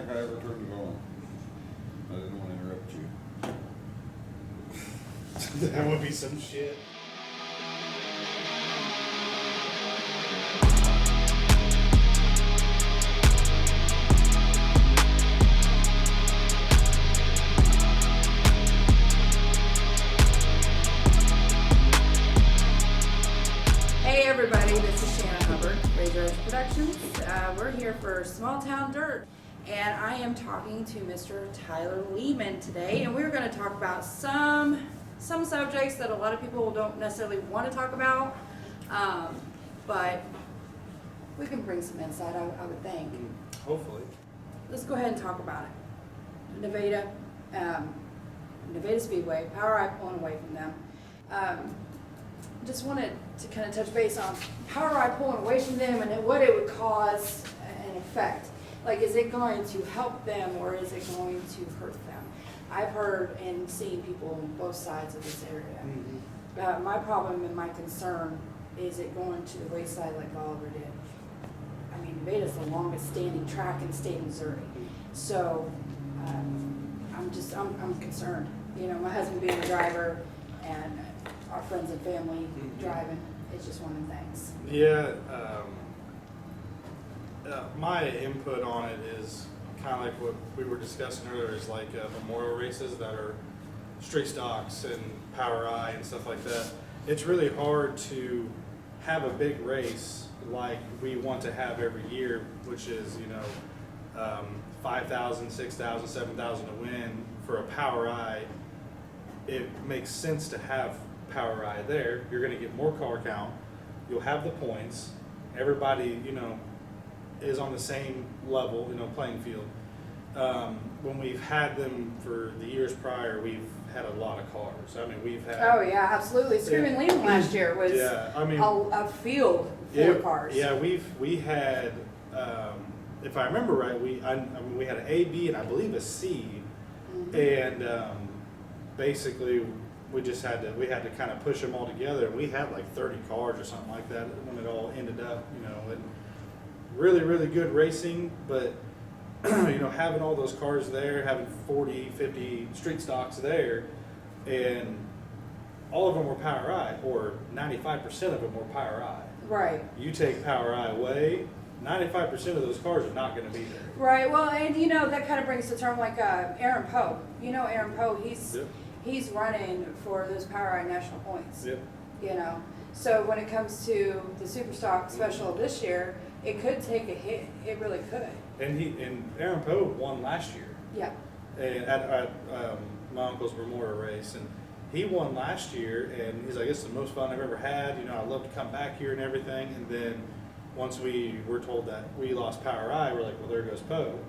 think I ever turned it on. I didn't want to interrupt you. That would be some shit. Hey everybody, this is Shannon Hubbard, Razor Edge Productions. We're here for Small Town Dirt, and I am talking to Mr. Tyler Lehman today, and we're going to talk about some subjects that a lot of people don't necessarily want to talk about, but we can bring some insight, I would think. Hopefully. Let's go ahead and talk about it. Nevada Speedway, POWRi pulling away from them. Just wanted to kind of touch base on POWRi pulling away from them and what it would cause an effect. Like, is it going to help them or is it going to hurt them? I've heard and seen people on both sides of this area. My problem and my concern is it going to the wayside like Oliver did. I mean, Nevada's the longest standing track in the state of Missouri. So I'm concerned. You know, my husband being a driver and our friends and family driving, it's just one of the things. Yeah, my input on it is kind of like what we were discussing earlier, is like memorial races that are street stocks and POWRi and stuff like that. It's really hard to have a big race like we want to have every year, which is, 5,000, 6,000, 7,000 to win for a POWRi. It makes sense to have POWRi there. You're going to get more car count. You'll have the points. Everybody, is on the same level, playing field. When we've had them for the years prior, we've had a lot of cars. I mean, we've had. Oh yeah, absolutely. Screaming Lehman last year was a field full of cars. Yeah, we had, if I remember right, we had an A, B, and I believe a C, and basically we had to kind of push them all together, and we had like 30 cars or something like that when it all ended up, and really, really good racing, but having all those cars there, having 40, 50 street stocks there, and all of them were POWRi, or 95% of them were POWRi. Right. You take POWRi away, 95% of those cars are not going to be there. Right. Well, and that kind of brings to term like Aaron Poe. Aaron Poe, he's running for those POWRi national points. Yep. So when it comes to the Superstock Special this year, it could take a hit. It really could. And Aaron Poe won last year. Yeah. And at my uncle's memorial race, and he won last year, and he's like, "It's the most fun I've ever had. I love to come back here and everything." And then once we were told that we lost POWRi, we're like, "Well, there goes Poe."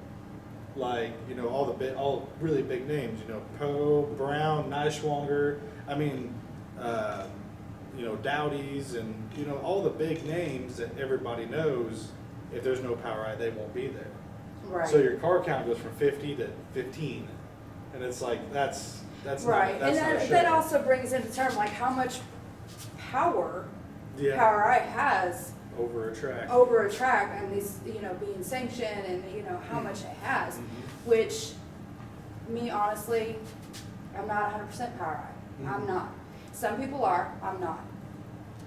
Like, all really big names. Poe, Brown, Neischwanger. I mean, Dowdy's, and all the big names that everybody knows. If there's no POWRi, they won't be there. Right. So your car count goes from 50 to 15, and it's like that's right. Not, that's and that also brings into term like how much power POWRi has over a track, and these being sanctioned, and how much it has, which me honestly, I'm not 100% POWRi. I'm not. Some people are. I'm not,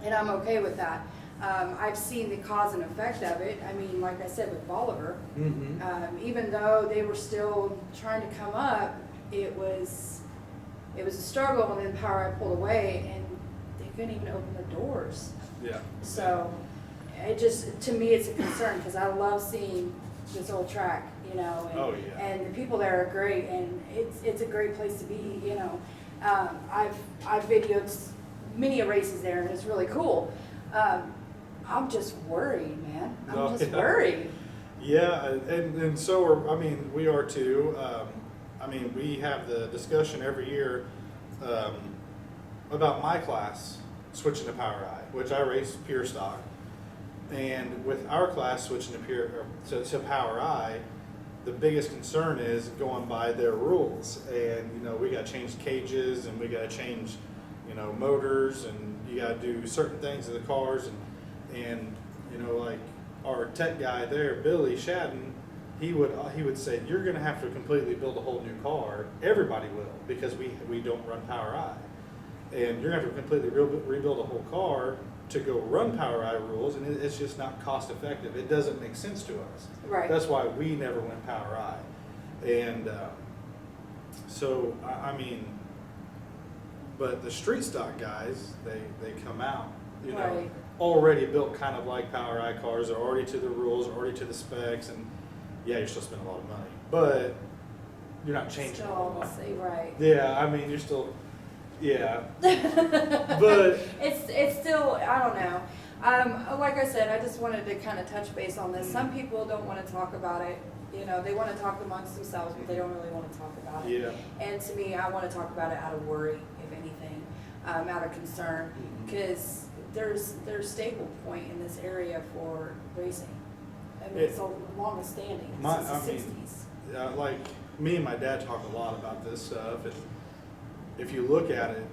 and I'm okay with that. I've seen the cause and effect of it. I mean, like I said with Bolivar, even though they were still trying to come up, it was a struggle, and then POWRi pulled away, and they couldn't even open the doors. Yeah. So to me, it's a concern because I love seeing this old track, and, and the people there are great, and it's a great place to be, I've videoed many races there, and it's really cool. I'm just worried, man. I'm just worried. Yeah, and so we are too. We have the discussion every year about my class switching to POWRi, which I race pure stock. And with our class switching to POWRi, the biggest concern is going by their rules. And we got to change cages, and we got to change motors, and you got to do certain things to the cars, and like our tech guy there, Billy Shadden, he would say, you're gonna have to completely build a whole new car. Everybody will, because we don't run Power I. And you're gonna have to completely rebuild a whole car to go run Power I rules, and it's just not cost effective. It doesn't make sense to us. Right. That's why we never went Power I. And so, I mean, but the street stock guys, they come out, you know, Right. already built kind of like Power I cars. They're already to the rules, already to the specs, and yeah, you're still spending a lot of money, but you're not changing Still a all whole the lot. same, right. Yeah, I mean, you're still, yeah, but It's still, I don't know. Like I said, I just wanted to kind of touch base on this. Some people don't want to talk about it. You know, they want to talk amongst themselves, but they don't really want to talk about it. yeah, And to me, I want to talk about it out of worry, if anything, out of concern, because there's stable point in this area for racing. I mean, it's the longest standing since the I mean, '60s. like me and my dad talk a lot about this stuff, and if you look at it,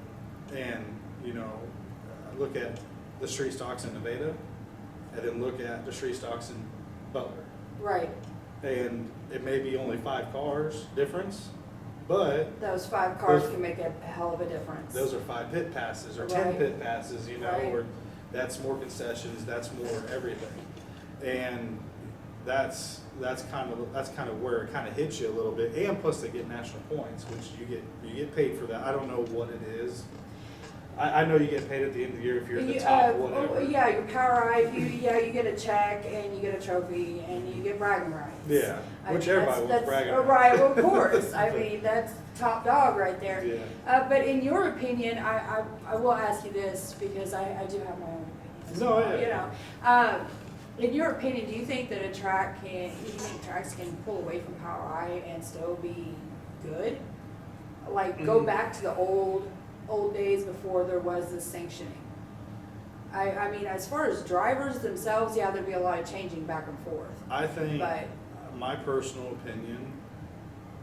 and you know, look at the street stocks in Nevada, and then look at the street stocks in Butler, Right. and it may be only 5 cars difference, but Those 5 cars Those- can make a hell of a difference. those are 5 pit passes or 10 Right. pit passes, you know, Right. or that's more concessions, that's more everything, and that's kind of where it kind of hits you a little bit, and plus they get national points, which you get paid for that. I don't know what it is. I know you get paid at the end of the year if you're at the You, top, whatever. yeah, your Power I, you get a check and you get a trophy and you get bragging rights. Yeah, I which mean, everybody wants that's bragging right. rights. Well, of course. I mean, that's top dog right there. Yeah. But in your opinion, I will ask you this because I do have my own opinions. No, yeah. You know, in your opinion, do you think that you think tracks can pull away from Power I and still be good? Like go back to the old days before there was this sanctioning. I mean, as far as drivers themselves, yeah, there'd be a lot of changing back and forth. I think But my personal opinion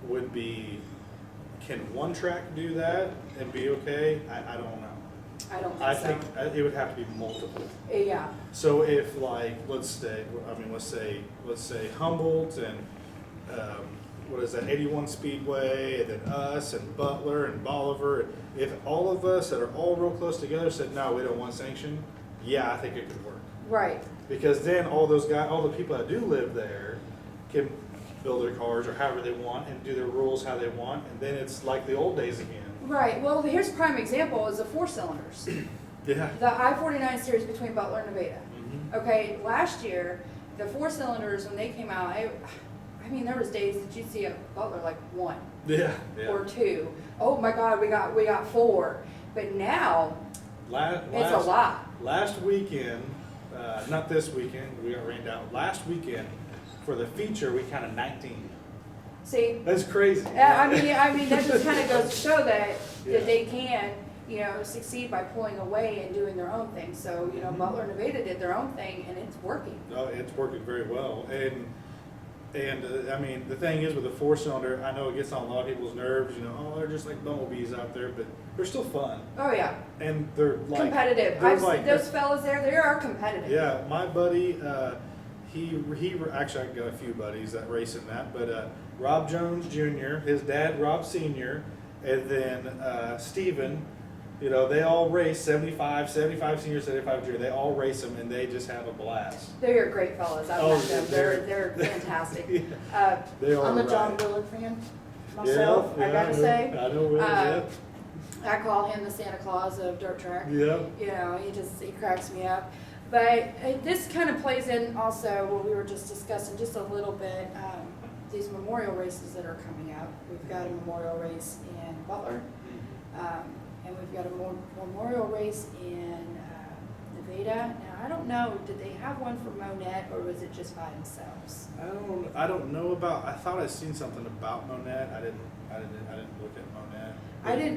would be, can one track do that and be okay? I don't know. I don't I think think so. it would have to be multiple. Yeah, So if like, let's say Humboldt and, what is that, 81 Speedway, and then us and Butler and Bolivar, if all of us that are all real close together said, no, we don't want sanction, yeah, I think it could work. right. Because then all the people that do live there can build their cars or however they want and do their rules how they want, and then it's like the old days again. Right. Well, here's a prime example is the 4-cylinders. Yeah. The I-49 series between Butler and Nevada. Mhm. Okay, last year, the 4-cylinders, when they came out, I mean, there was days that you'd see a Butler like 1 Yeah. or 2. Oh my God, we got 4. But now, it's a lot. Last weekend, not this weekend, we got rained out. Last weekend, for the feature, we counted 19. See, That's crazy. I mean, that just kind of goes to show that Yeah. they can, you know, succeed by pulling away and doing their own thing. So, you know, Mhm. Butler and Nevada did their own thing, and it's working. No, it's working very well, and I mean, the thing is with a 4-cylinder, I know it gets on a lot of people's nerves. You know, oh, they're just like bumblebees out there, but they're still fun, Oh yeah, and they're like competitive. they're I've seen like- those fellas there. They are competitive. Yeah, my buddy, he actually I got a few buddies that race in that, but Rob Jones Jr., his dad Rob Sr., and then Steven, you know, they all race 75 senior, 75 junior. They all race them, and they just have a blast. They're great fellas. I've Oh, met them. they're- They're fantastic. Yeah. They are I'm a John right. Willard fan myself. Yeah, I gotta know- say. I know Will, I call him the Santa Claus of dirt track. yeah. You know, he cracks me up. But this kind of plays in also what we were just discussing just a little bit. These memorial races that are coming up. We've got a memorial race in Butler, and we've got a memorial race in Nevada. Now I don't know, did they have one for Monette or was it just by themselves? I don't know about. I thought I'd seen something about Monette. I didn't look at Monette.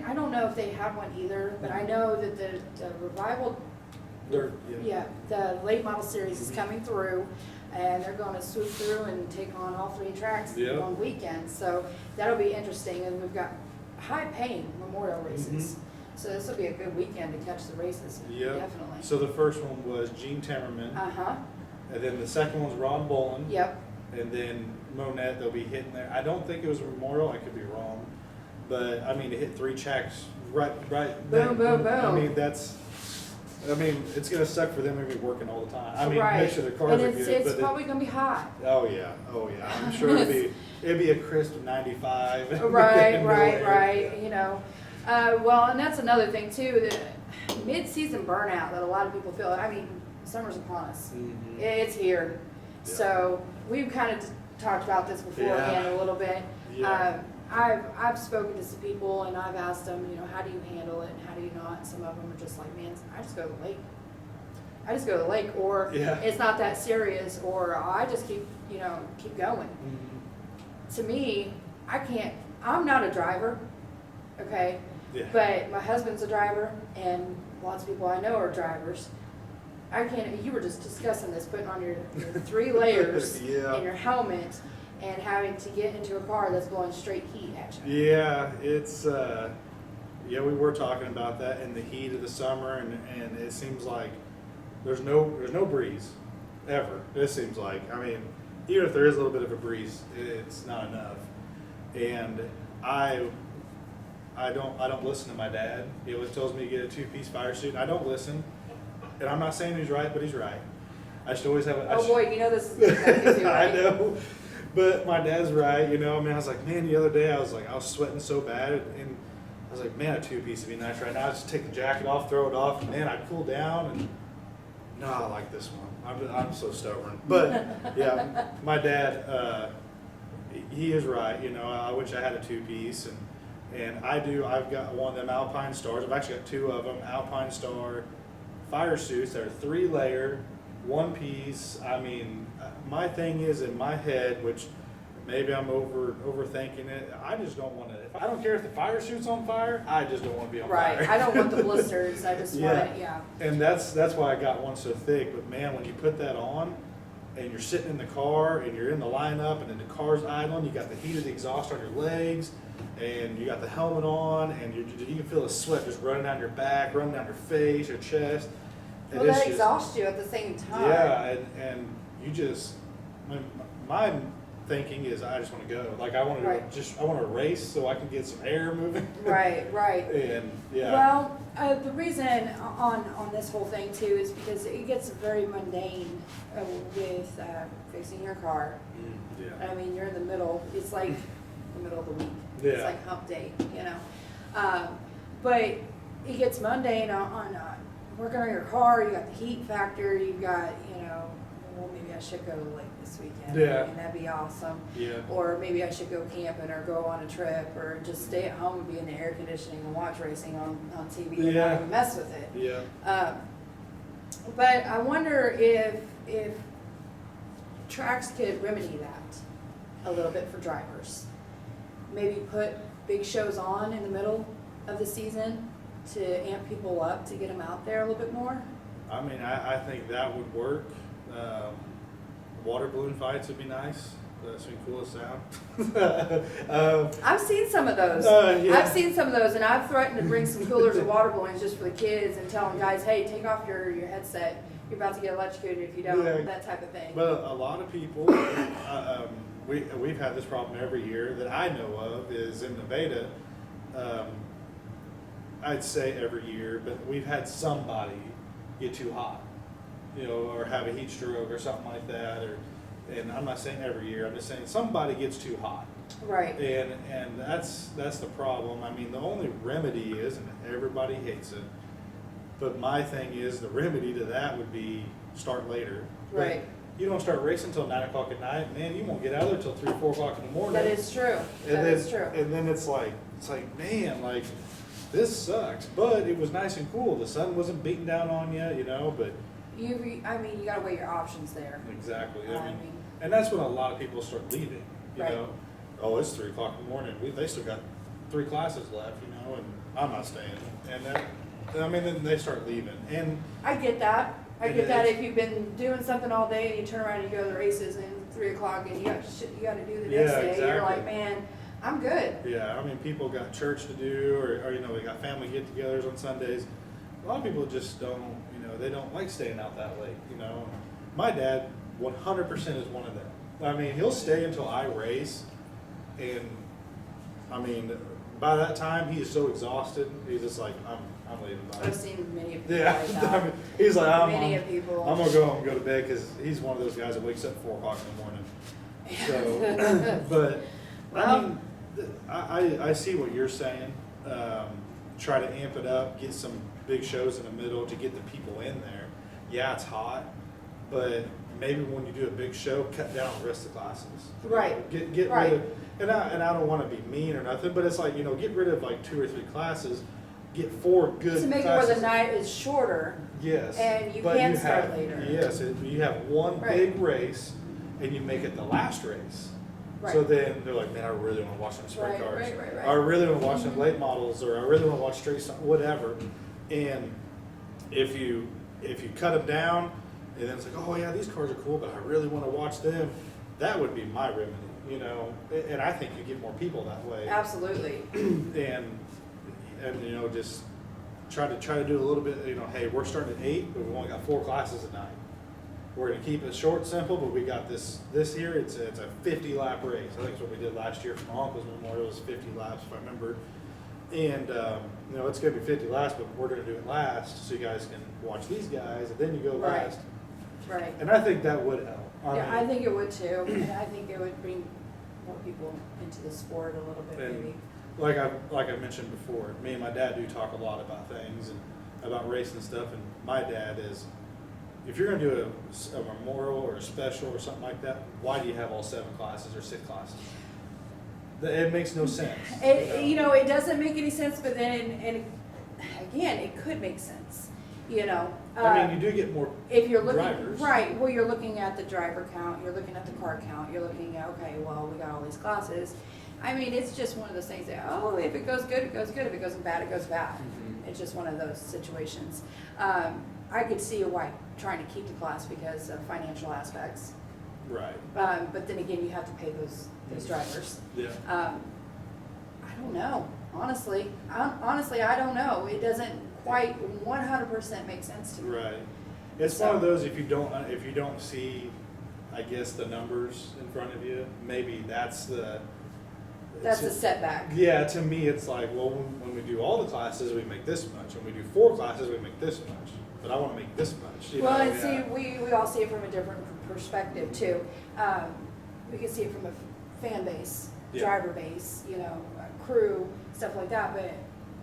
I don't know if they have one either, but I know that the revival, They're, the late model series is coming through, and they're going to swoop through and take on all 3 tracks Yeah. on weekends. So that'll be interesting, and we've got high-paying memorial races. Mhm. So this will be a good weekend to catch the races. Yeah. Definitely. So the first one was Gene Temmerman, Uh huh. and then the second one was Ron Bolin, Yep. and then Monette, they'll be hitting there. I don't think it was Memorial. I could be wrong, but I mean, to hit 3 checks right. Boom, boom, boom. I mean, it's gonna suck for them to be working all the time. I mean, Right. make sure their cars and are it's, good. it's but probably gonna be hot. oh yeah. I'm sure it'd be a crisp 95. Right. You know, well, and that's another thing too. The mid-season burnout that a lot of people feel. I mean, summer's upon us. Mhm. It's here. Yeah. So we've kind of talked about this beforehand a little bit. Yeah. I've spoken to some people and I've asked them, you know, how do you handle it and how do you not? Some of them are just like, man, I just go to the lake. I just go to the lake, or Yeah. it's not that serious, or I just keep going. Mhm. To me, I'm not a driver, okay? Yeah. But my husband's a driver, and lots of people I know are drivers. You were just discussing this, putting on your 3 layers Yeah. in your helmet and having to get into a car that's blowing straight heat at you. Yeah, it's we were talking about that in the heat of the summer, and it seems like there's no breeze ever. It seems like, I mean, even if there is a little bit of a breeze, it's not enough. And I don't listen to my dad. He always tells me to get a 2-piece fire suit. And I don't listen, and I'm not saying he's right, but he's right. I should always have Oh boy, you know this is exactly too, right? I know, but my dad's right. You know, I mean, I was like, man, the other day I was sweating so bad, and I was like, man, a 2-piece would be nice right now. Just take the jacket off, throw it off, and man, I'd cool down. And no, I like this one. I'm so stubborn. But yeah, my dad, he is right. You know, I wish I had a 2-piece, and I do. I've got one of them Alpine Stars. I've actually got 2 of them Alpine Star fire suits. They're 3-layer, 1-piece. I mean, my thing is in my head, which maybe I'm overthinking it. I just don't want to. I don't care if the fire suit's on fire. I just don't want to be on Right. fire. I don't want the blisters. I just want it. Yeah. And that's why I got one so thick. But man, when you put that on, and you're sitting in the car, and you're in the lineup, and then the car's idling, you got the heat of the exhaust on your legs, and you got the helmet on, and you can feel the sweat just running down your back, running down your face, your chest. And Well, it's that just- exhausts you at the same time. Yeah, and you just, my thinking is I just want to go. Like I want to Right. I want to race so I can get some air moving. Right. And yeah. Well, the reason on this whole thing too is because it gets very mundane with fixing your car. Yeah. I mean, you're in the middle. It's like the middle of the week. Yeah. It's like hump day, you know. But it gets mundane on working on your car. You got the heat factor. You got, you know, well, maybe I should go like this weekend. Yeah. I mean, that'd be awesome. Yeah. Or maybe I should go camping or go on a trip or just stay at home and be in the air conditioning and watch racing on TV and Yeah. not even mess with it. Yeah. But I wonder if tracks could remedy that a little bit for drivers. Maybe put big shows on in the middle of the season to amp people up to get them out there a little bit more. I mean, I think that would work. Water balloon fights would be nice. That's been cool as sound. I've seen some of those. Yeah. I've seen some of those, and I've threatened to bring some coolers of water balloons just for the kids and tell them, guys, hey, take off your headset. You're about to get electrocuted if you don't. Yeah. That type of thing. But a lot of people, we've had this problem every year that I know of is in Nevada. I'd say every year, but we've had somebody get too hot, you know, or have a heat stroke or something like that. And I'm not saying every year. I'm just saying somebody gets too hot. Right. And that's the problem. I mean, the only remedy is, and everybody hates it, but my thing is the remedy to that would be start later. But Right. you don't start racing until 9 o'clock at night, man. You won't get out of there till 3 or 4 o'clock in the morning. That is true. And That then, is true. And then it's like, man, like this sucks. But it was nice and cool. The sun wasn't beating down on you, you know. But You gotta weigh your options there. exactly. I I mean, mean- and that's when a lot of people start leaving. You Right. know, oh, it's 3 o'clock in the morning. They still got 3 classes left, you know, and I'm not staying. And that, I mean, then they start leaving. And I get that. I It get that is. if you've been doing something all day and you turn around and you go to the races and 3 o'clock and you got shit you gotta do the next Yeah, day, you're like, exactly. man, I'm good. yeah, I mean, people got church to do, or you know, they got family get-togethers on Sundays. A lot of people just don't, you know, they don't like staying out that late, you know. My dad, 100% is one of them. I mean, he'll stay until I race, and I mean, by that time he is so exhausted. He's just like, I'm leaving. Bye. I've seen many people Yeah, like I that. mean, he's like, Many of people. I'm gonna go home and go to bed because he's one of those guys that wakes up at 4 o'clock in the morning. So, but I Well- mean, I see what you're saying. Try to amp it up, get some big shows in the middle to get the people in there. Yeah, it's hot, but maybe when you do a big show, cut down the rest of the classes. Right. Get Right. rid of, and I don't want to be mean or nothing, but it's like, you know, get rid of like 2 or 3 classes, get 4 good To make it classes. where the night is shorter. Yes. And you but can you start have, later. Yes, you have one Right. big race, and you make it the last race. Right. So then they're like, man, I really want to watch them sprint Right, cars. right. Or I really want to watch them late models, or I really want to watch straight stuff, whatever. And if you cut them down, and then it's like, oh yeah, these cars are cool, but I really want to watch them. That would be my remedy, you know. And I think you get more people that way. Absolutely. And you know, just try to do a little bit. You know, hey, we're starting at 8, but we've only got 4 classes a night. We're gonna keep it short, simple, but we got this year. It's a 50 lap race. I think it's what we did last year for my uncle's memorial. It was 50 laps, if I remember. And you know, it's gonna be 50 laps, but we're gonna do it last, so you guys can watch these guys, and then you go Right. last. Right. And I think that would help. Yeah, I think it would too, and I think it would bring more people into the sport a little bit, And maybe. like I mentioned before, me and my dad do talk a lot about things and about racing and stuff. And my dad is, if you're gonna do a memorial or a special or something like that, why do you have all 7 classes or 6 classes? It makes no sense. You know, it doesn't make any sense, but then, and again, it could make sense, you know. I mean, you do get more If you're looking, drivers. right, well, you're looking at the driver count, you're looking at the car count, you're looking at, okay, well, we got all these classes. I mean, it's just one of those things that, oh, if it goes good, it goes good, if it goes bad, it goes bad. Mhm. It's just one of those situations. I could see why trying to keep the class because of financial aspects. Right. But then again, you have to pay those drivers. Yeah. I don't know, honestly. Honestly, I don't know. It doesn't quite 100% make sense to me. Right. It's one of those, if you don't see, I guess, the numbers in front of you, maybe that's the. That's a setback. Yeah, to me, it's like, well, when we do all the classes, we make this much. When we do 4 classes, we make this much. But I want to make this much. You Well, know? and see, we all see it from a different perspective too. We can see it from a fan base, Yeah. driver base, you know, crew, stuff like that, but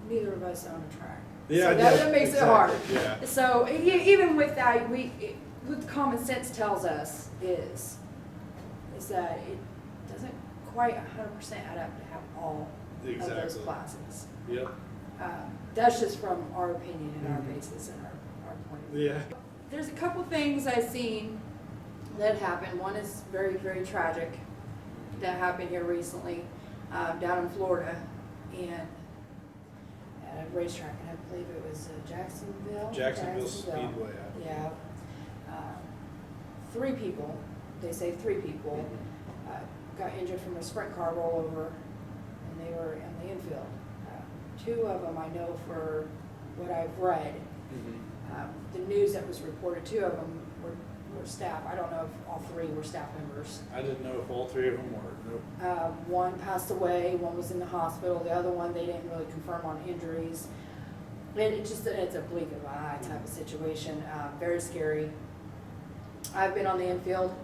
neither of us own a track. Yeah, So yeah, that makes exactly, it hard. yeah. So even with that, what common sense tells us is that it doesn't quite 100% add up to have all of those Exactly. classes. Yep. That's just from our opinion and our Mhm. basis and our point of view. Yeah. There's a couple things I've seen that happened. One is very, very tragic that happened here recently down in Florida and at a racetrack, and I believe it was Jacksonville Speedway. Yeah. 3 people, they say 3 people, got injured from a sprint car rollover, and they were in the infield. 2 of them I know for what I've read. The news that was reported, 2 of them were staff. I don't know if all 3 were staff members. I didn't know if all 3 of them were. Nope. One passed away, one was in the hospital, the other one, they didn't really confirm on injuries. And it's a blink of an eye type of situation, very scary. I've been on the infield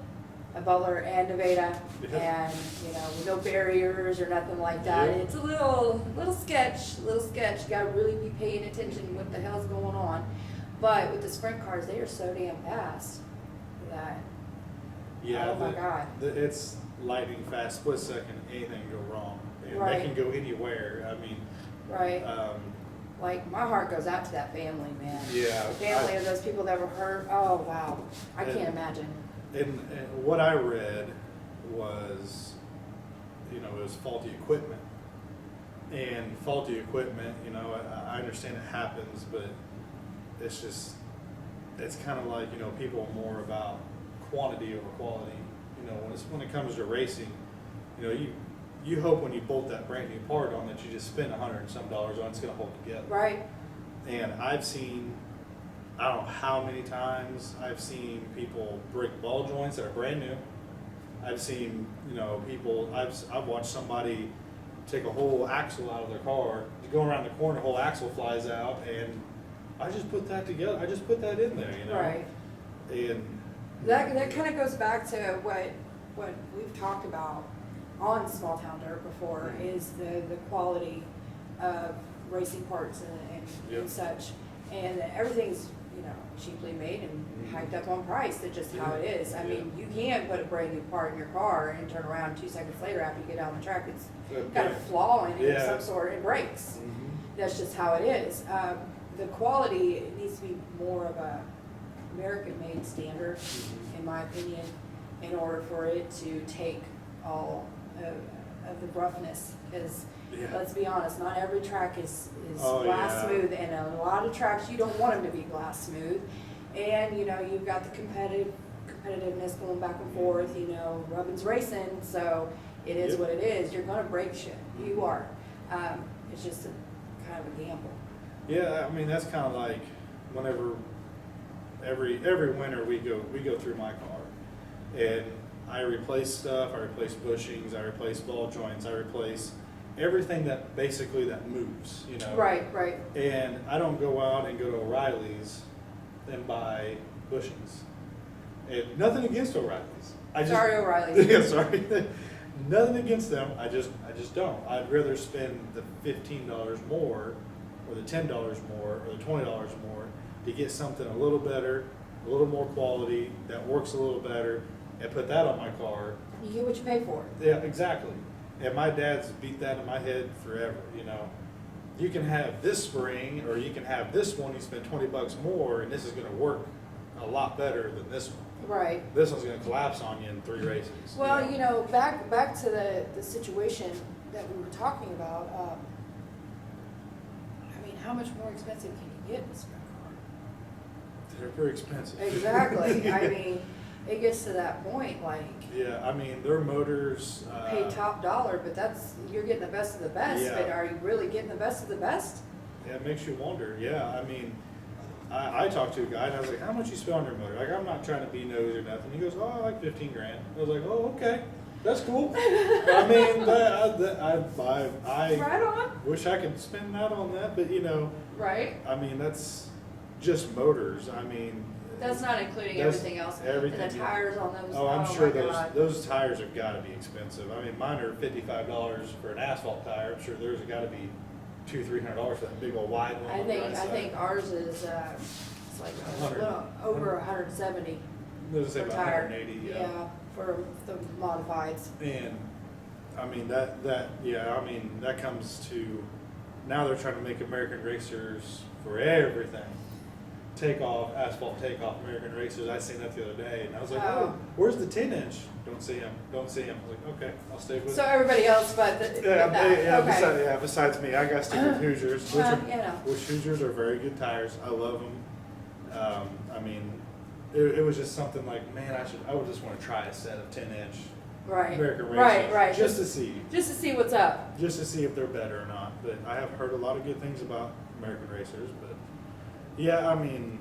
at Butler and Nevada, Yeah. and, you know, no barriers or nothing like that. Yeah. It's a little sketch, You gotta really be paying attention what the hell's going on. But with the sprint cars, they are so damn fast that, Yeah. oh my God. It's lightning fast, split second, anything can go wrong. And Right. they can go anywhere. I mean, Right? Like, my heart goes out to that family, man. Yeah, The family of those people that were hurt, oh, wow. I And- can't imagine. and what I read was, you know, it was faulty equipment. And faulty equipment, you know, I understand it happens, but it's just, it's kind of like, you know, people are more about quantity over quality. You know, when it comes to racing, you know, you hope when you bolt that brand new part on that you just spend $100 and some on, it's going to hold together. Right? And I've seen, I don't know how many times I've seen people break ball joints that are brand new, I've seen, you know, people, I've watched somebody take a whole axle out of their car, go around the corner, a whole axle flies out, and I just put that together, I just put that in there, you know? Right. And. That kind of goes back to what we've talked about on Small Town Dirt before, is the quality of racing parts and Yep. such. And everything's, you know, cheaply made and hiked up on price. That's just how it is. I mean, you can't put a brand new part in your car and turn around 2 seconds later after you get down the track. It's got a flaw in it of some sort, it breaks. That's just how it is. The quality needs to be more of a American-made standard, in my opinion, in order for it to take all of the roughness. Because let's be honest, not every track is glass smooth, and a lot of tracks you don't want them to be glass smooth. And you know, you've got the competitiveness going back and forth. You know, rubbin's racing, so it is what it is. You're gonna break shit. You are. It's just a kind of a gamble. Yeah, I mean, that's kind of like whenever every winter we go through my car, and I replace stuff. I replace bushings. I replace ball joints. I replace everything that basically that moves. You know. Right. And I don't go out and go to O'Reilly's and buy bushings. And nothing against O'Reilly's. Sorry, O'Reilly's. Yeah, sorry. Nothing against them. I just don't. I'd rather spend the $15 more, or the $10 more, or the $20 more to get something a little better, a little more quality, that works a little better, and put that on my car. You get what you pay for. Yeah, exactly. And my dad's beat that in my head forever, you know. You can have this spring, or you can have this one, you spend $20 more, and this is gonna work a lot better than this one. Right. This one's gonna collapse on you in 3 races. Well, you know, back to the situation that we were talking about. I mean, how much more expensive can you get in a sprint car? They're very expensive. Exactly. I mean, it gets to that point, like, Yeah, I mean, their motors. pay top dollar, but you're getting the best of the best. Yeah. But are you really getting the best of the best? Yeah, it makes you wonder. Yeah, I mean, I talked to a guy and I was like, how much you spend on your motor? Like, I'm not trying to be nosy or nothing. He goes, oh, I like 15 grand. I was like, oh, okay, that's cool. I mean, I Right on. wish I could spend that on that, but you know, Right. I mean, that's just motors. I mean, That's not including That's everything else. everything, And the yeah. tires on those. oh, I'm my sure God. those tires have got to be expensive. I mean, mine are $55 for an asphalt tire. I'm sure theirs have got to be $200-300 for that big old wide one. I on the think right I side. think ours is it's like a 100. little over 170 Those say for about tire. 180. Yeah, for the modifieds. And I mean I mean that comes to now they're trying to make American racers for everything. Asphalt takeoff American racers. I seen that the other day and I was like, oh, where's the 10-inch? Don't see him. I was like, okay, I'll stay with So everybody else but that. besides me, I got to stick with Hoosiers, Well, you know. which Hoosiers are very good tires. I love them. I mean, it was just something like, man, I would just want to try a set of 10-inch Right. American racers, Right. just to see. Just to see what's up. Just to see if they're better or not. But I have heard a lot of good things about American racers. But yeah, I mean,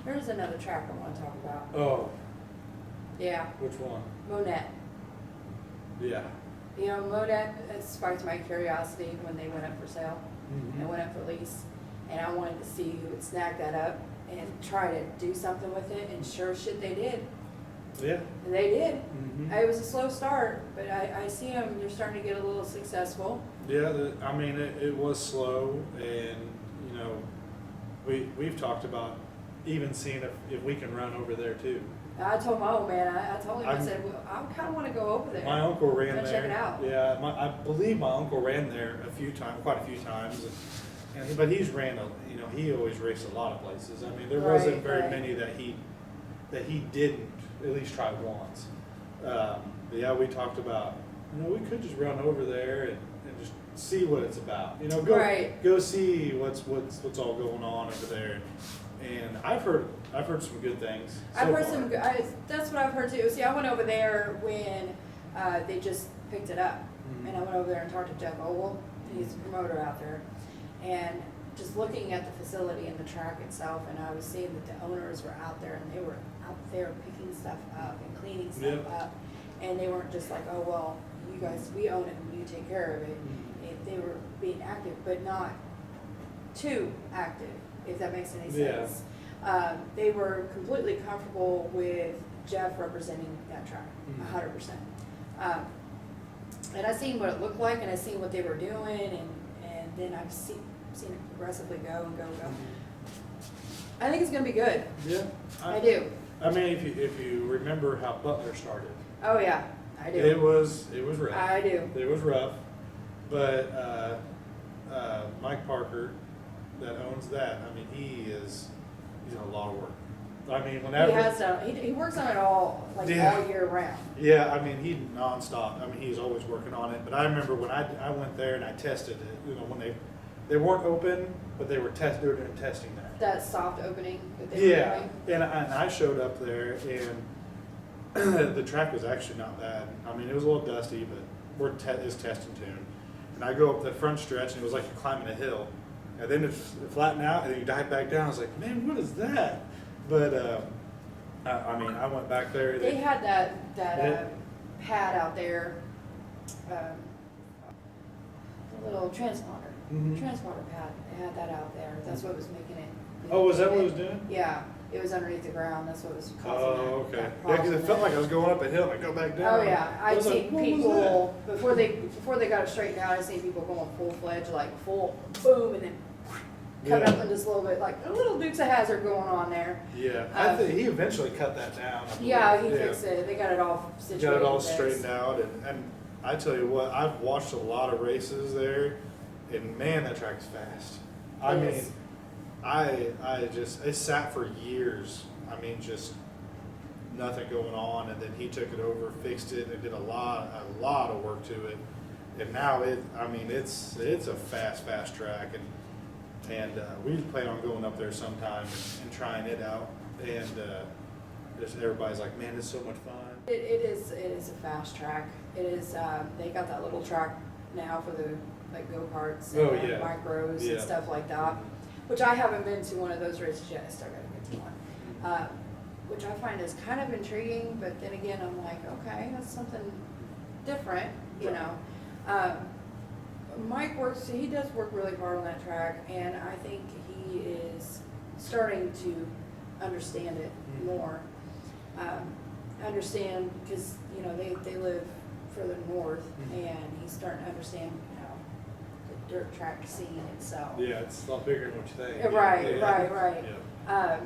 There's another track I want to talk about. oh, Yeah, which one? Monet. Yeah. You know, Monet sparked my curiosity when they went up for sale. Mhm. And went up for lease. And I wanted to see who would snag that up and try to do something with it. And sure as shit they did. Yeah. They did. Mhm. It was a slow start, but I see them, they're starting to get a little successful. Yeah, I mean, it was slow, and you know, we've talked about even seeing if we can run over there too. I told my old man, I told him, I I'm- said, well, I kind of want to go over there. My uncle ran Go there. check it out. Yeah, I believe my uncle ran there quite a few times, but he's ran he always raced a lot of places. I mean, there wasn't very Right. many that he didn't at least try once. But yeah, we talked about we could just run over there and just see what it's about. Go see what's all going on over there. And I've heard some good things. I've so heard far. some, that's what I've heard too. See, I went over there when they just picked it up. Mhm. And I went over there and talked to Jeff Ogle, he's a promoter out there. And just looking at the facility and the track itself, and I was seeing that the owners were out there and they were out there picking stuff up and cleaning stuff Yeah. up. and they weren't just like, oh, well, you guys, we own it, you take care of it. They were being active, but not too active, if that makes any Yeah. sense. They were completely comfortable with Jeff representing that track, 100%. And I seen what it looked like, and I seen what they were doing, and then I've seen it progressively go and go and go. I think it's gonna be good. Yeah. I do. I mean, if you remember how Butler started, Oh, yeah, I do. it was rough. I do. It was rough, but Mike Parker, that owns that, I mean, he's done a lot of work. I mean, whenever. He has done, he works on it all, like Yeah. all year round. Yeah, I mean, he nonstop. I mean, he's always working on it. But I remember when I went there and I tested it. You know, when they weren't open, but they were doing testing there. That soft opening that they were Yeah, doing. and I showed up there and the track was actually not bad. I mean, it was a little dusty, but it's testing tune. And I go up the front stretch and it was like you're climbing a hill, and then it flattened out and then you dive back down. I was like, man, what is that? But I mean, I went back there. They had that Yeah. pad out there, a little transponder, Mhm. transponder pad. They had that out there. That's what was making it. Oh, was that what it was doing? Yeah, it was underneath the ground. That's what was causing Oh, that. okay. that Yeah, because it problem felt there. like I was going up a hill and I go back down. Oh yeah, I I'd was like, seen what was people before they got it straightened out. I seen people going full fledged, like full boom, and then coming Yeah. up in just a little bit, like a little Dukes of Hazzard going on there. Yeah, I think he eventually cut that down. I believe. Yeah, he fixed it. They got it all situated. Got it all fixed. straightened out, and I tell you what, I've watched a lot of races there, and man, that track's fast. I It mean, is. it sat for years. I mean, just nothing going on, and then he took it over, fixed it, and did a lot of work to it, and now it's a fast track, and we plan on going up there sometime and trying it out, and just everybody's like, man, it's so much fun. It is a fast track. It is, they got that little track now for the, like, go-karts Oh, and yeah. micros Yeah. and stuff like that, which I haven't been to one of those races yet. I still gotta get to one. Which I find is kind of intriguing, but then again, I'm like, okay, that's something different, you Right. know. Mike he does work really hard on that track, and I think he is starting to understand it Mhm. more. Understand, because, you know, they live further north, Mhm. and he's starting to understand, you know, the dirt track scene itself. Yeah, it's a lot bigger than what you think. Right, Yeah. right. Yeah.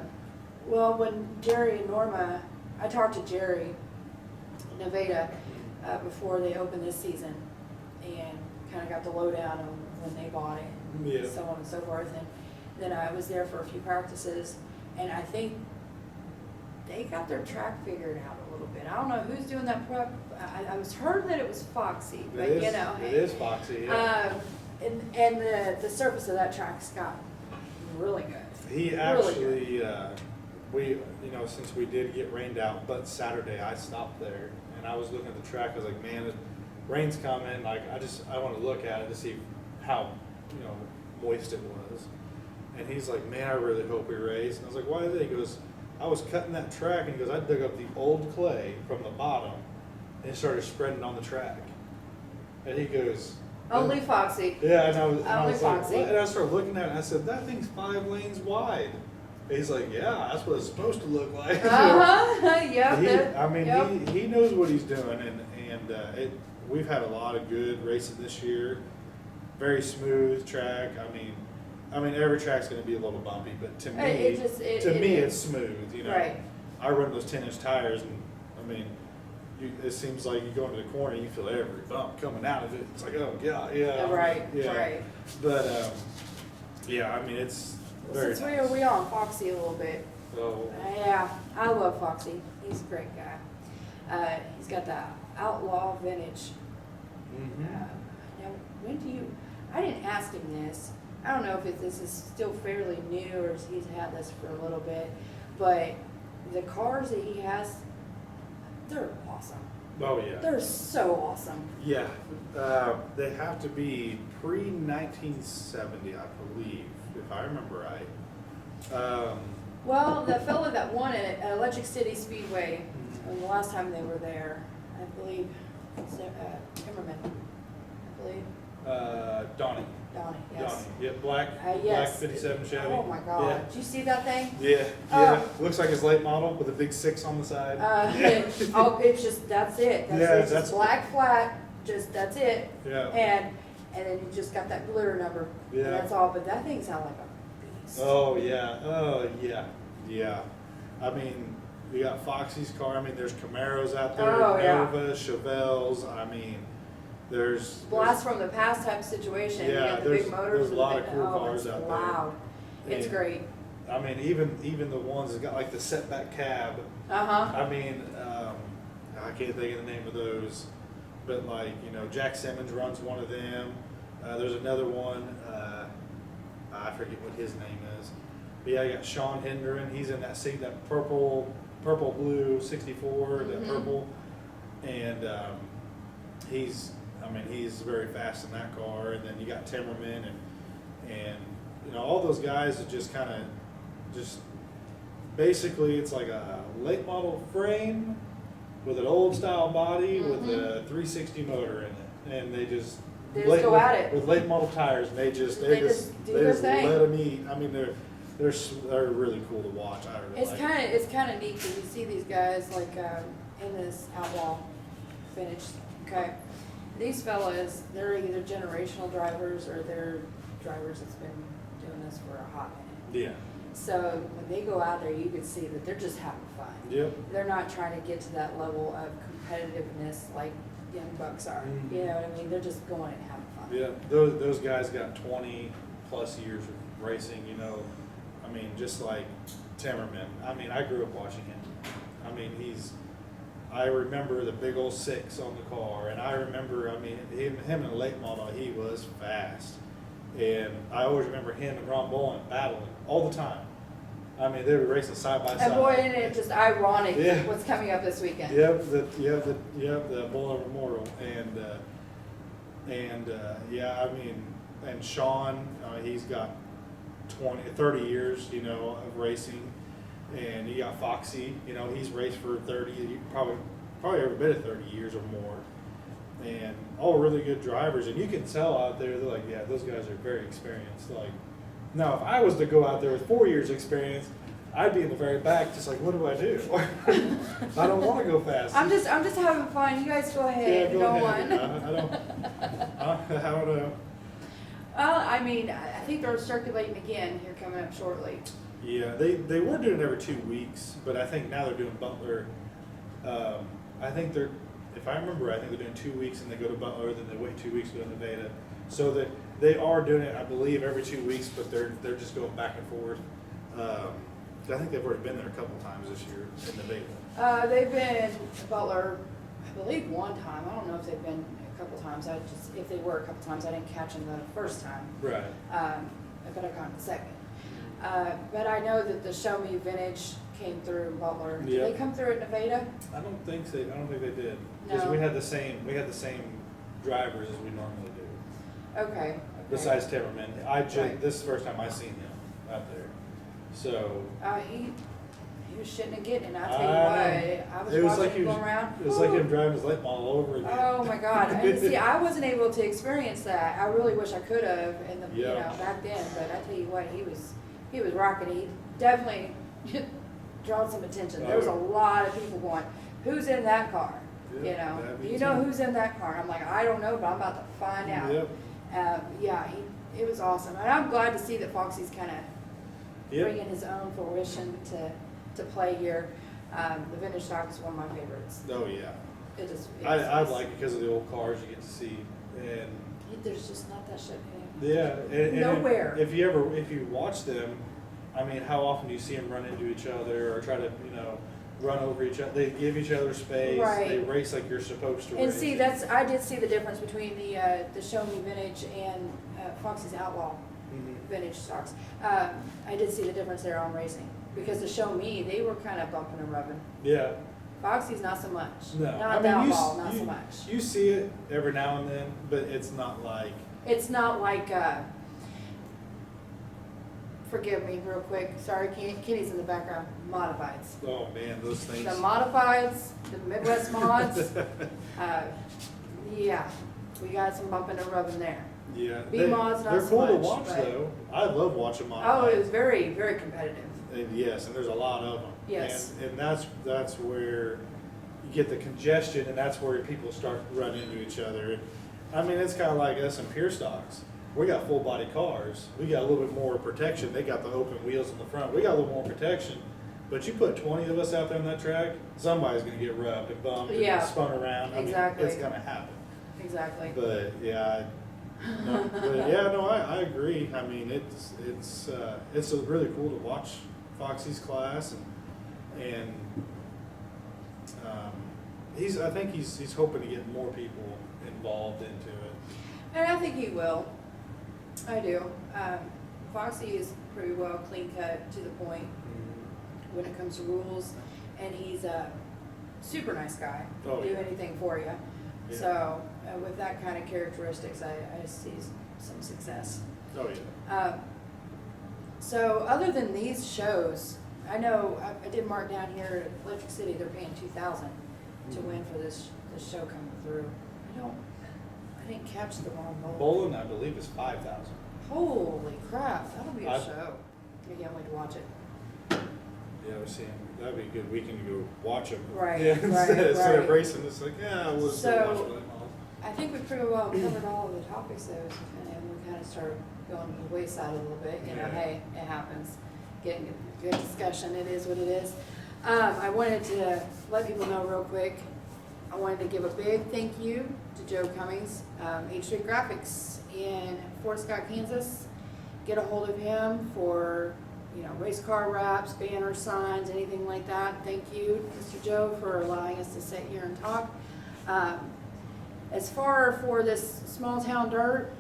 Well, when Jerry and Norma, I talked to Jerry Nevada before they opened this season, and kind of got the lowdown on when they bought it, Yeah. and so on and so forth. And then I was there for a few practices, and I think they got their track figured out a little bit. I don't know who's doing that prep. I was heard that it was Foxy, but It is, you know, it is Foxy. Yeah. and the surface of that track's got really good. He really actually, since we did get rained out, but Saturday I stopped there and I was looking at the track. I was like, man, rain's coming. Like I want to look at it to see how, moist it was. And he's like, man, I really hope we race. And I was like, why is it? He goes, I was cutting that track, and he goes, I dug up the old clay from the bottom and started spreading it on the track. And he goes, Only Foxy. yeah, and I was Only like, Foxy. what? And I started looking at it, and I said, that thing's 5 lanes wide. And he's like, yeah, that's what it's supposed to look like. Yeah. He knows what he's doing, and we've had a lot of good racing this year. Very smooth track. I mean, every track's going to be a little bumpy, but to me, it's smooth. Right. I run those 10-inch tires, and it seems like you go into the corner, and you feel every bump coming out of it. It's like, oh god, yeah. Right. But it's very Since nice. we on Foxy a little bit. So Yeah, I love Foxy. He's a great guy. He's got the Outlaw Vintage. Now, I didn't ask him this. I don't know if this is still fairly new or if he's had this for a little bit, but the cars that he has, they're awesome. oh yeah. They're so awesome. Yeah, they have to be pre-1970, I believe, if I remember right. Well, the fellow that won it at Electric City Speedway, the last time they were there, I believe, Timmerman, I believe, Donnie. Donnie, yes. Donnie, yeah, black Yes. 57 Chevy. Oh my God, did you see that thing? Yeah, Oh. yeah, looks like his late model with a big 6 on the side. Oh, it's just, that's it. Yeah, It's that's- just black flat, just, that's it. Yeah. And then you just got that glitter number. Yeah. And that's all, but that thing sounds like a beast. Oh yeah. Yeah. I mean, you got Foxy's car. I mean, there's Camaros out there, Oh, yeah. Novas, Chevelles. I mean, there's Blast from the past type situation. You Yeah, got the big there's motors. a lot of and cool oh, cars it's out there. loud. It's And, great. I mean, even the ones that got like the setback cab. Uh-huh. I mean, I can't think of the name of those, but like Jack Simmons runs one of them. There's another one. I forget what his name is. But yeah, I got Sean Hendren. He's in that seat, that purple blue 64, that Mhm. purple, and he's very fast in that car. And then you got Timmerman and all those guys are just kind of just basically it's like a late model frame with an old style body with a 360 motor in it, and they just go at it with late model tires, and they just They just do their thing. let them eat. I mean, they're really cool to watch. I really It's like kind of neat because you see these guys like in this outlaw finish. Okay, these fellas, they're either generational drivers or they're drivers that's been doing this for a hot minute. Yeah. So when they go out there, you can see that they're just having fun. Yep. They're not trying to get to that level of competitiveness like young bucks are. Mhm. You know what I mean? They're just going and having fun. Yeah. Those guys got 20 plus years of racing. I mean, just like Timmerman. I mean, I grew up watching him. I mean, I remember the big old 6 on the car, and I remember, I mean, him in a late model, he was fast. And I always remember him and Ron Bowen battling all the time. I mean, they were racing side by side. And boy, isn't it just ironic Yeah. what's coming up this weekend? Yep, the Bowler Memorial, and yeah, I mean, and Sean, he's got 30 years, of racing, and you got Foxy, he's raced for 30, probably every bit of 30 years or more, and all really good drivers, and you can tell out there, they're like, yeah, those guys are very experienced. Like, now if I was to go out there with 4 years experience, I'd be in the very back, just like, what do I do? I don't want to go fast. I'm just having fun. You guys go ahead. Yeah, go no ahead. one. I don't know. Well, I mean, I think they're circulating again here coming up shortly. Yeah, they were doing it every 2 weeks, but I think now they're doing Butler. I think if I remember, I think they're doing 2 weeks and they go to Butler, then they wait 2 weeks to go to Nevada. So that they are doing it, I believe, every 2 weeks, but they're just going back and forth. I think they've already been there a couple times this year in Nevada. They've been Butler, I believe, one time. I don't know if they've been a couple times. If they were a couple times, I didn't catch them the first time. Right. But I got the second. But I know that the Show Me Vintage came through in Butler. Did Yeah. they come through at Nevada? I don't think they did. Because No. we had the same drivers as we normally do. Okay. Besides Timmerman, Right. this is the first time I seen him out there. So He was shitting and getting, and I'll tell I you know. what, I was it was watching like him he go was, around. it was like Woo. him driving his late model over again. Oh my God! And see, I wasn't able to experience that. I really wish I could have in the Yeah. back then. But I tell you what, he was rocking. He definitely drawn some attention. There was a lot of people going, "Who's in that car?" Yeah, Do me you know too. who's in that car? I'm like, I don't know, but I'm about to find out. Yep. Yeah, it was awesome, and I'm glad to see that Foxy's kind of Yep. bringing his own fruition to play here. The vintage stock is one of my favorites. Oh yeah. It just I like it because of the old cars you get to see, and there's just not that shit in it. yeah, and Nowhere. If you watch them, I mean, how often do you see them run into each other or try to run over each other? They give each other space. Right. They race like you're supposed to. And race. see, I did see the difference between the Show Me Vintage and Foxy's Outlaw Mhm. vintage stocks. I did see the difference there on racing because the Show Me, they were kind of bumping and rubbing. Yeah. Foxy's not so much. No. Not the Outlaw, not so much. You see it every now and then, but it's not like. It's not like forgive me real quick, sorry, Kenny's in the background, modifieds. Oh, man, those things. The modifieds, the Midwest mods, yeah, we got some bumping and rubbing there. Yeah. B-mods, not They're so cool to much, watch, but- though. I love watching Oh, modifieds. it was very, very competitive. And yes, and there's a lot of them. Yes. And that's where you get the congestion, and that's where people start running into each other. I mean, it's kind of like us and Pure Stocks. We got full body cars. We got a little bit more protection. They got the open wheels in the front. We got a little more protection. But you put 20 of us out there on that track, somebody's gonna get rubbed and bumped Yeah. and spun around. I Exactly. mean, it's gonna happen. Exactly. But yeah, I agree. I mean, it's really cool to watch Foxy's class, and I think he's hoping to get more people involved into it. And I think he will. I do. Foxy is pretty well clean cut to the point when it comes to rules, and he's a super nice guy. Oh, Do yeah. anything for you. Yeah. So with that kind of characteristics, I see some success. Oh yeah. So other than these shows, I know I did mark down here at Electric City, they're paying $2,000 to win for this show coming through. I didn't catch the wrong bowl. Bowling, I believe, is 5,000. Holy crap, that'll be a I've- show. I can't wait to watch it. Yeah, we're seeing that'd be a good weekend to go watch them. Right, Yeah, right, instead of right. racing, it's like we'll So- still watch it. I think we pretty well covered all of the topics though, and we kind of started going to the wayside a little bit. You know, Yeah. hey, it happens. Getting a good discussion, it is what it is. I wanted to let people know real quick, I wanted to give a big thank you to Joe Cummings, H3 Graphics in Fort Scott, Kansas. Get a hold of him for, race car wraps, banner signs, anything like that. Thank you, Mr. Joe, for allowing us to sit here and talk. As far for this small town dirt,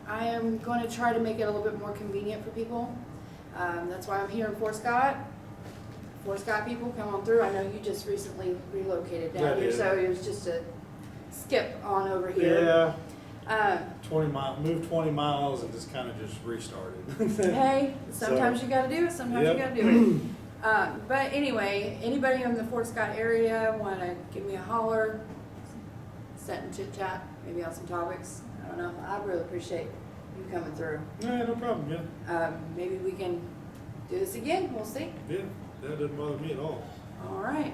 I am going to try to make it a little bit more convenient for people. That's why I'm here in Fort Scott. Fort Scott people, come on through. I know you just recently relocated I down here, did. so it was just a skip on over here. Yeah, 20 miles and just kind of just restarted. Hey, sometimes you gotta do it, sometimes you Yep. gotta do it. But anyway, anybody in the Fort Scott area wanna give me a holler, sit and chit chat, maybe on some topics, I don't know, I really appreciate you coming through. Yeah, no problem. Yeah, Maybe we can do this again, we'll see. yeah, that doesn't bother me at all. All right,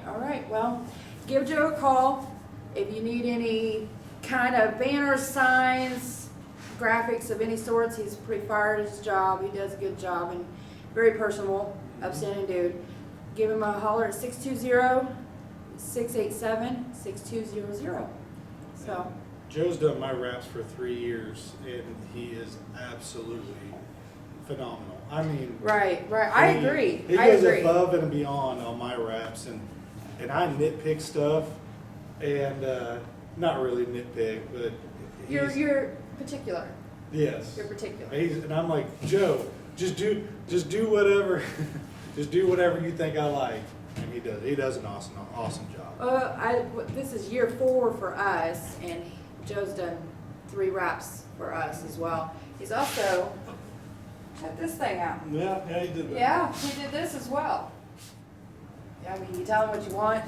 well, give Joe a call if you need any kind of banners, signs, graphics of any sorts. He's pretty fired at his job, he does a good job, and very personable, upstanding dude. Give him a holler at 620-687-6200. So, Joe's done my wraps for 3 years, and he is absolutely phenomenal. I mean, right, I agree, He I goes agree. above and beyond on my wraps, and I nitpick stuff, and not really nitpick, but You're particular, yes. you're particular. And I'm like, Joe, just do whatever, just do whatever you think I like, and he does. He does an awesome job. This is year 4 for us, and Joe's done 3 wraps for us as well. He's also, check this thing out. Yeah, he did that. Yeah, he did this as well. I mean, you tell him what you want,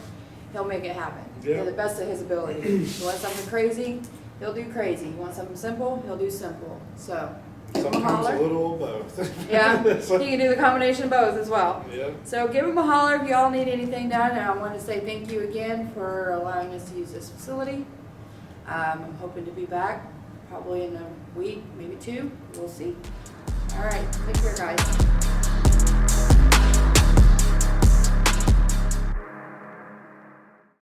he'll make it happen Yeah. to the best of his ability. You want something crazy, he'll do crazy. You want something simple, he'll do simple. So, give him a Sometimes a holler. little of both. Yeah, So- he can do the combination of both as well. Yeah. So give him a holler if y'all need anything done, and I want to say thank you again for allowing us to use this facility. I'm hoping to be back probably in a week, maybe 2, we'll see. All right, take care guys.